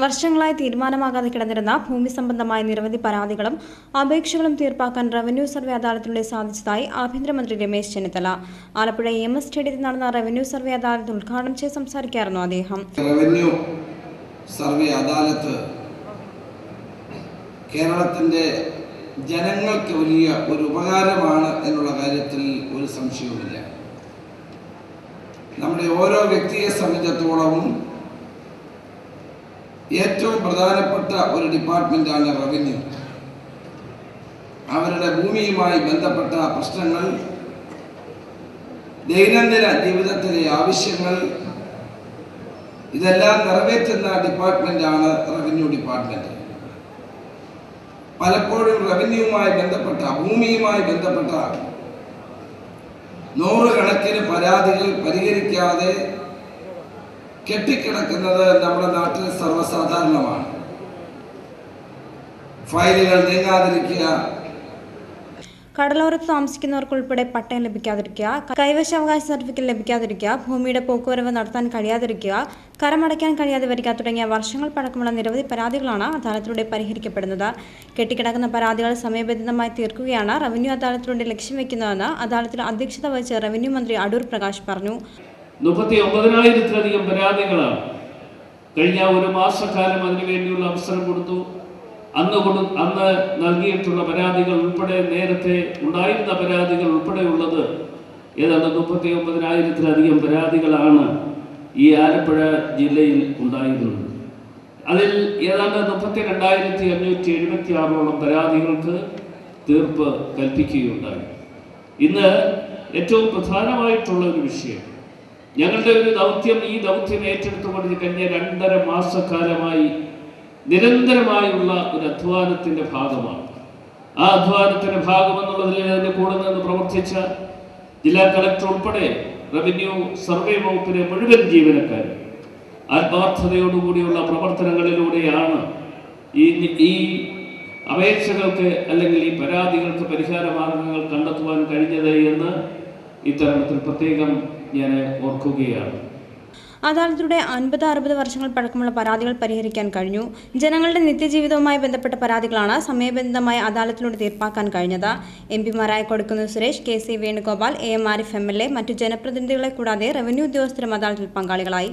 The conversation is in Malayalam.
വർഷങ്ങളായി തീരുമാനമാകാതെ കിടന്നിരുന്ന ഭൂമി സംബന്ധമായ നിരവധി പരാതികളും അപേക്ഷകളും തീർപ്പാക്കാൻ റവന്യൂ സർവേ അദാലത്തിലൂടെ സാധിച്ചതായി ആഭ്യന്തരമന്ത്രി രമേശ് ചെന്നിത്തല ആലപ്പുഴ EMS സ്റ്റേഡിയത്തിൽ നടന്ന റവന്യൂ സർവേ അദാലത്ത് ഉദ്ഘാടനം ചെയ്ത് സംസാരിക്കുകയായിരുന്നു അദ്ദേഹം. റവന്യൂ സർവേ അദാലത്ത് കേരളത്തിന്റെ ജനങ്ങൾക്ക് വലിയ ഒരു ഉപകാരമാണ് എന്നുള്ള കാര്യത്തിൽ ഒരു സംശയവുമില്ല. നമ്മുടെ ഓരോ വ്യക്തിയെ സംബന്ധിച്ചിടത്തോളവും ഏറ്റവും പ്രധാനപ്പെട്ട ഒരു ഡിപ്പാർട്ട്മെന്റാണ് റവന്യൂ. അവരുടെ ഭൂമിയുമായി ബന്ധപ്പെട്ട പ്രശ്നങ്ങൾ, ദൈനംദിന ജീവിതത്തിലെ ആവശ്യങ്ങൾ ഇതെല്ലാം നിറവേറ്റുന്ന ഡിപ്പാർട്ട്മെന്റാണ് റവന്യൂ ഡിപ്പാർട്ട്മെന്റ്. പലപ്പോഴും റവന്യൂവുമായി ബന്ധപ്പെട്ട ഭൂമിയുമായി ബന്ധപ്പെട്ട നൂറുകണക്കിന് പരാതികൾ പരിഹരിക്കാതെ കെട്ടിക്കിടക്കുന്നത് നമ്മുടെ നാട്ടിൽ സർവ്വസാധാരണമാണ്. ഫയലുകൾ നീങ്ങാതിരിക്കുക, കടലോരത്ത് താമസിക്കുന്നവർക്കുൾപ്പെടെ പട്ടയം ലഭിക്കാതിരിക്കുക, കൈവശാവകാശ സർട്ടിഫിക്കറ്റ് ലഭിക്കാതിരിക്കുക, ഭൂമിയുടെ പോക്കുവരവ് നടത്താൻ കഴിയാതിരിക്കുക, കരമടയ്ക്കാൻ കഴിയാതെ വരിക തുടങ്ങിയ വർഷങ്ങൾ പഴക്കമുള്ള നിരവധി പരാതികളാണ് അദാലത്തിലൂടെ പരിഹരിക്കപ്പെടുന്നത്. കെട്ടിക്കിടക്കുന്ന പരാതികൾ സമയബന്ധിതമായി തീർക്കുകയാണ് റവന്യൂ അദാലത്തിലൂടെ ലക്ഷ്യം വെക്കുന്നതെന്ന് അദാലത്തിൽ അധ്യക്ഷത വഹിച്ച റവന്യൂ മന്ത്രി അടൂർ പ്രകാശ് പറഞ്ഞു. 39,000-ലധികം പരാതികളാണ്. കഴിഞ്ഞ ഒരു മാസക്കാലം അതിനുവേണ്ടിയുള്ള അവസരം കൊടുത്തു. അന്ന് നൽകിയിട്ടുള്ള പരാതികൾ ഉൾപ്പെടെ, നേരത്തെ ഉണ്ടായിരുന്ന പരാതികൾ ഉൾപ്പെടെയുള്ളത് ഏതാണ്ട് 39,000-ലധികം പരാതികളാണ് ഈ ആലപ്പുഴ ജില്ലയിൽ ഉണ്ടായിരുന്നത്. അതിൽ ഏതാണ്ട് 32,576 പരാതികൾക്ക് തീർപ്പ് കൽപ്പിക്കുകയുണ്ടായി. ഇന്ന് ഏറ്റവും പ്രധാനമായിട്ടുള്ള ഒരു വിഷയം, ഞങ്ങളുടെ ഒരു ദൗത്യം, ഈ ദൗത്യം ഏറ്റെടുത്തുകൊണ്ട് കഴിഞ്ഞ 2.5 മാസക്കാലമായി നിരന്തരമായുള്ള ഒരു അധ്വാനത്തിന്റെ ഭാഗമാണ്. ആ അധ്വാനത്തിന്റെ ഭാഗമെന്നുള്ളതിൽ അതിന്റെ കൂടെ നിന്ന് പ്രവർത്തിച്ച ജില്ലാ കളക്ടർ ഉൾപ്പെടെ റവന്യൂ സർവേ വകുപ്പിലെ മുഴുവൻ ജീവനക്കാരും ആത്മാർത്ഥതയോടുകൂടിയുള്ള പ്രവർത്തനങ്ങളിലൂടെയാണ് ഈ അപേക്ഷകൾക്ക് അല്ലെങ്കിൽ ഈ പരാതികൾക്ക് പരിഹാര മാർഗങ്ങൾ കണ്ടെത്തുവാൻ കഴിഞ്ഞത് എന്ന് ഇത്തരണത്തിൽ പ്രത്യേകം ഞാൻ ഓർക്കുകയാണ്. അദാലത്തിലൂടെ 50-60 വർഷങ്ങൾ പഴക്കമുള്ള പരാതികൾ പരിഹരിക്കാൻ കഴിഞ്ഞു. ജനങ്ങളുടെ നിത്യജീവിതവുമായി ബന്ധപ്പെട്ട പരാതികളാണ് സമയബന്ധിതമായി അദാലത്തിലൂടെ തീർപ്പാക്കാൻ കഴിഞ്ഞത്. MP-മാരായ Kodikunnil Suresh, KC Venugopal, AM Arif MLA, മറ്റു ജനപ്രതിനിധികളെ കൂടാതെ റവന്യൂ ഉദ്യോഗസ്ഥരും അദാലത്തിൽ പങ്കാളികളായി.